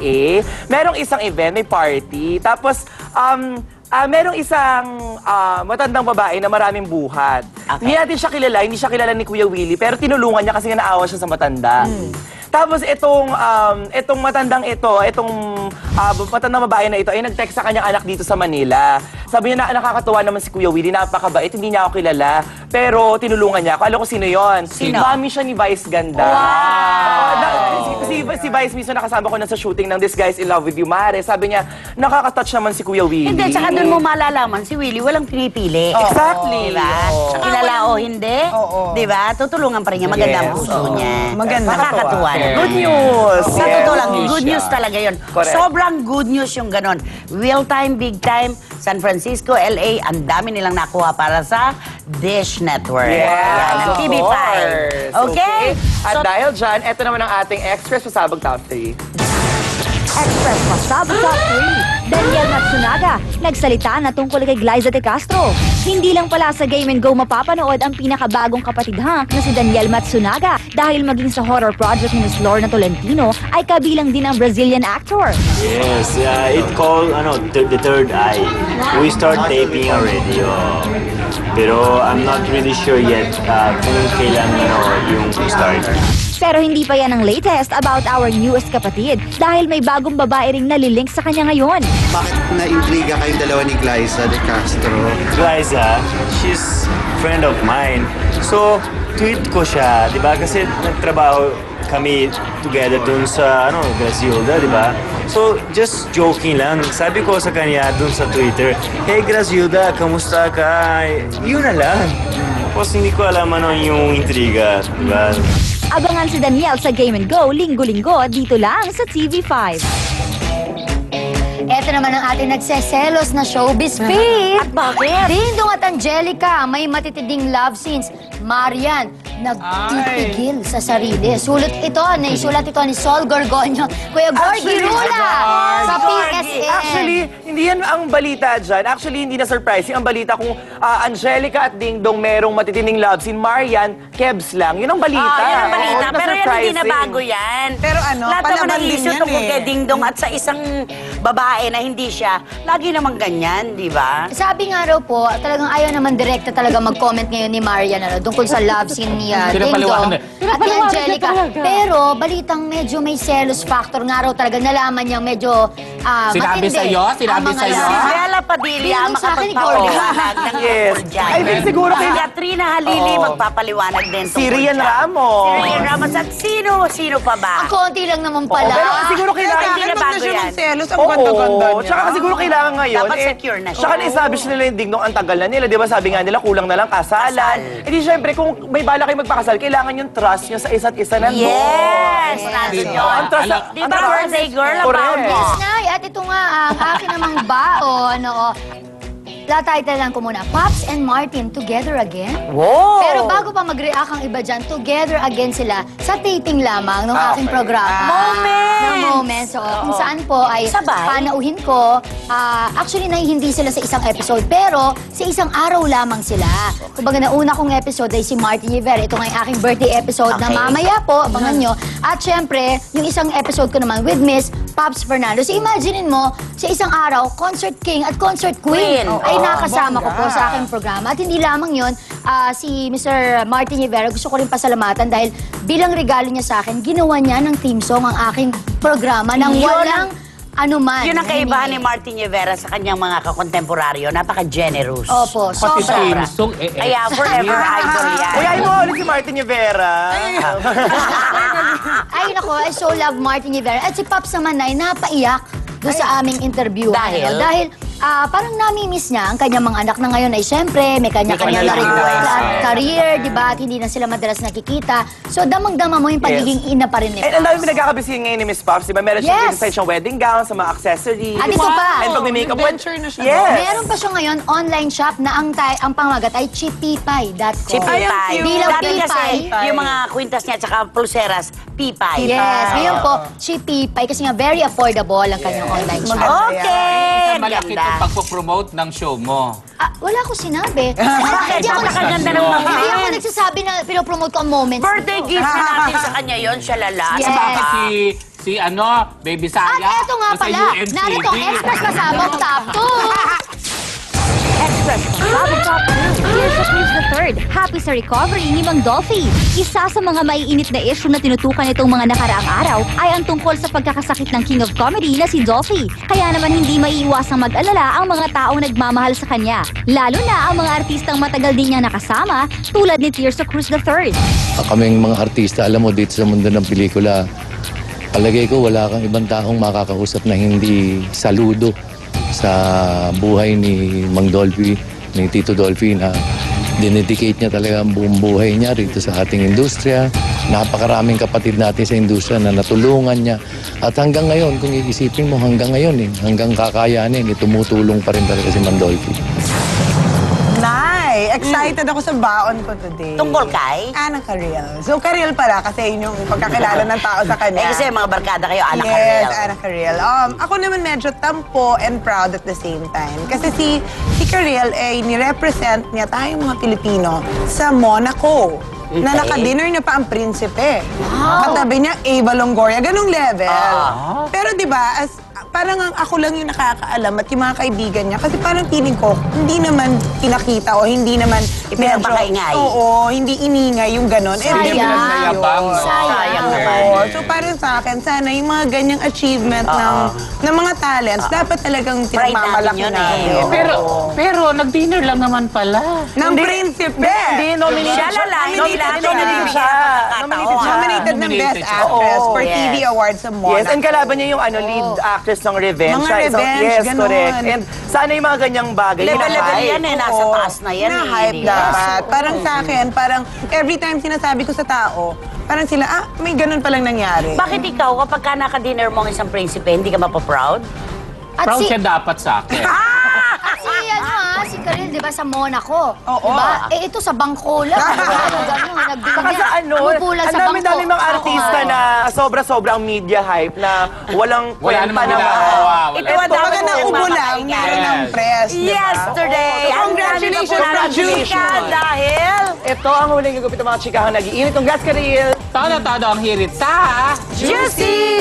USA. Merong isang event, may party. Tapos, merong isang matandang babae na maraming buhat. Okay. Hindi siya kilala ni Kuya Willie, pero tinulungan niya kasi nga naawa siya sa matanda. Tapos itong matandang babae na ito ay nag-text sa kanyang anak dito sa Manila. Sabi niya na nakakatuwa naman si Kuya Willie, napakabait, hindi niya ako kilala, pero tinulungan niya ako. Alam ko sino yon? Sino? Mami siya ni Vice Ganda. Wow! Si Vice mismo nakasama ko na sa shooting ng This Guy's in Love with You, Mare. Sabi niya, nakaka-touch naman si Kuya Willie. Hindi, tsaka doon mo malalaman, si Willie walang pinipili. Exactly. Diba? Kilala o hindi, diba? Tutulungan pa rin niya, maganda ang puso niya. Maganda. Nakakatuwa. Good news. Sa Yes. totoo lang, good news talaga yun. Correct. Sobrang good news yung ganon. Real time, big time, San Francisco, LA, ang dami nilang nakuha para sa Dish Network. Yes, Yan, ang of TV5. course. Okay? At dahil dyan, ito naman ang ating Express Pasabog Top 3. Express Pasabog Top 3. Daniel Matsunaga, nagsalita na tungkol kay Glyza De Castro. Hindi lang pala sa Game and Go mapapanood ang pinakabagong kapatid hunk na si Daniel Matsunaga dahil maging sa horror project ni Miss Lorna Tolentino ay kabilang din ang Brazilian actor. Yes, it called the third eye. We start taping already. Pero I'm not really sure yet kung kailan yung start. Pero hindi pa yan ang latest about our newest kapatid dahil may bagong babae ring nalilink sa kanya ngayon. Bakit na-intriga kayong dalawa ni Glyza De Castro? Glyza, she's friend of mine. So, tweet ko siya, di ba? Kasi nagtrabaho kami together dun sa, Grazilda, di ba? So, just joking lang. Sabi ko sa kanya dun sa Twitter, "Hey, Grazilda, kamusta ka?" Yun na lang. Tapos hindi ko alam yung intriga, di ba? Abangan si Daniel sa Game and Go linggo-linggo dito lang sa TV5. Eto naman ang ating nagseselos na showbiz pic. At bakit? Dingdong at Angelica, may matitinding love scenes. Marian, nagtitigil sa sarili. Sulat ito ni Sol Gorgonio. Kuya Gorgie Rula sa PSN. Actually, hindi yan ang balita dyan. Actually, hindi na surprising. Ang balita kung Angelica at Dingdong merong matitinding love scene. Marian, Kebs lang. Yun ang balita. Yun ang balita. Oo, Pero yan hindi na surprising. bago yan. Pero lahat naman palaban ng din issue yan tungkol kay eh. Dingdong at sa isang babae na hindi siya, lagi naman ganyan, di ba? Sabi nga raw po, talagang ayaw naman direkta talaga mag-comment ngayon ni Marian tungkol sa love scene ni Dingdong at ni Angelica. Pero balitang medyo may selos factor nga raw talaga. Nalaman niyang medyo Sinabi matindi. sa'yo? Sinabi ang mga sa'yo? love Si scene. Bella Padilla Tinanong sa akin ni makapagpapaliwanag ng Yes. tungkol dyan. I think siguro Si Katrina Halili magpapaliwanag din Si tungkol Rian dyan. Ramos. Si Rian Ramos at sino pa ba? Ang konti lang naman pala. Pero siguro kailangan... Hindi na Bakit bago na siya yan. magselos? Ang ganda-ganda niya. Tsaka siguro kailangan ngayon. Dapat secure na siya. Tsaka na-establish nila yung Dingdong ang tagal na nila. Di ba sabi nga nila, kulang na lang kasalan. Kasal. E di syempre, kung may bala kayo magpakasal, kailangan yung trust nyo sa isa't isa nandun. Yes! Nandun Ang yun. trust, Di ba birthday girl ang Correct. baon mo? Yes, Nay. At ito nga ang akin namang baon. Title ko muna, Pops and Martin together again. Wow! Pero bago pa mag-react ang iba dyan, together again sila sa taping lamang ng aking Okay. programa. Moments! Ng moments. So, kung saan po ay Sabay? panauhin ko. Actually, hindi sila sa isang episode, pero sa isang araw lamang sila. Kumbaga, nauna kong episode ay si Martin Rivera. Ito nga yung aking birthday episode na Okay. mamaya po, abangan nyo. At syempre, yung isang episode ko naman with Miss Pops Fernando. So, imaginein mo, sa isang araw, concert king at concert queen ay nakasama ko po sa aking programa. At hindi lamang yun, si Mr. Martin Rivera, gusto ko rin pasalamatan dahil bilang regalo niya sa akin, ginawa niya ng theme song ang aking programa nang Yun walang anuman. Yun ang kaibahan ni Martin Rivera sa kanyang mga kakontemporaryo. Napaka-generous. Opo, Pati sobra. theme song, Kaya forever idol yan. Kuyain mo ulit si Martin Rivera. Ay, nako, I so love Martin Rivera. At si Pops naman ay napaiyak doon sa aming interview. Dahil? Dahil parang nami-miss niya ang kanyang mga anak na ngayon ay syempre may kanya-kanya na rin kanya-kanya career, di ba? At hindi na sila madalas nakikita. So, damang-dama mo yung pagiging ina pa rin ni And ang dami Pops. pinagkakabisihin ngayon ni Miss Pops, di ba? Meron siyang inside siyang wedding gown, sa mga accessories. At ito pa. And pag-makeup. Adventure na siya. Yes. Meron pa siya ngayon online shop na ang pamagat ay chipipay.com. Chipipay. Ay, ang cute. Bilang Dati kasi, Pipay. yung mga kwintas niya at saka pulseras, Pipay. Yes, ngayon po, chipipay kasi nga very affordable ang kanyang online shop. Okay! Sa malaki Ganda. itong pagpo-promote ng show mo. Wala ko sinabi. Bakit? Napakaganda ng mga Hindi ako nagsasabi na pinopromote ko ang moments. birthday gift na natin sa kanya yon siya lala. Yes. Baka si Baby At Saya. eto nga sa pala, UNCD. narito, Express Pasabog Top 2. Express Pasabog Top 2. Tears of Cruz III. Happy sa recovery ni Mang Dolphy. Isa sa mga maiinit na issue na tinutukan itong mga nakaraang araw ay ang tungkol sa pagkakasakit ng King of Comedy na si Dolphy. Kaya naman hindi maiiwasang mag-alala ang mga taong nagmamahal sa kanya. Lalo na ang mga artistang matagal din niya nakasama tulad ni Tears of Cruz III. Kaming mga artista, alam mo, dito sa mundo ng pelikula, palagay ko wala kang ibang taong makakausap na hindi saludo sa buhay ni Mang Dolphy, ni Tito Dolphy, na dinedicate niya talaga ang buong buhay niya rito sa ating industriya. Napakaraming kapatid natin sa industriya na natulungan niya. At hanggang ngayon, kung iisipin mo, hanggang ngayon, hanggang kakayanin, tumutulong pa rin talaga si Mang Dolphy. Nay, excited ako sa baon ko today. Tungkol kay? Ana Carriel. So, Carriel pala kasi yun yung pagkakilala ng tao sa kanya. Kasi mga barkada kayo, Ana Yes, Carriel. Ana Carriel. Ako naman medyo tampo and proud at the same time. Kasi si Carriel ay nirepresent niya tayong mga Pilipino sa Monaco. Na naka-dinner niya pa ang prinsipe. Katabi niya, Ava Longoria. Ganong level. Pero di ba, parang ako lang yung nakakaalam at yung mga kaibigan niya. Kasi parang feeling ko, hindi naman pinakita o hindi naman Ipinapakaingay. Oo, hindi iningay yung ganon. Sayang. Sayang. Sayang naman. Oo. So parang sa akin, sana yung mga ganyang achievement ng mga talents, dapat talagang Pride pinagmamalaki natin yun natin. Pero nag-dinner lang naman pala. Ng prinsipe! Hindi, nominated Siya lang, hindi lang Nominated siya. Nominated siya. Nominated ng Nominated Best siya. Actress Oo, for yes. TV Awards sa Monaco. Yes, and kalaban niya yung lead actress ng Revenge. Mga Siya isang- Revenge, yes, ganun. correct. And sana yung mga ganyang bagay. Level hina-hype. yan nasa Oo. taas na yan. Na-hype dapat. Parang sa akin, parang every time sinasabi ko sa tao, parang sila, may ganun palang nangyari. Bakit ikaw, kapag ka naka-dinner mo ang isang prinsipe, hindi ka mapaproud? At Proud si, siya dapat sa akin. si Karil, di ba, sa Monaco. Oo. Diba? Ito sa bangko lang. Saka sa ang dami-dami mga artista na sobra-sobra ang media hype na walang Wala kwenta namang naman. ginagawa, wala. Ito, kumbaga na ubo lang, meron ng press, diba? Yesterday! Oo. Congratulations, Congratulations. Dahil... Ito ang huling gagupit ng mga chikahang nag-iinit. Congrats, Karil! Todo ang hirit sa... Juicy!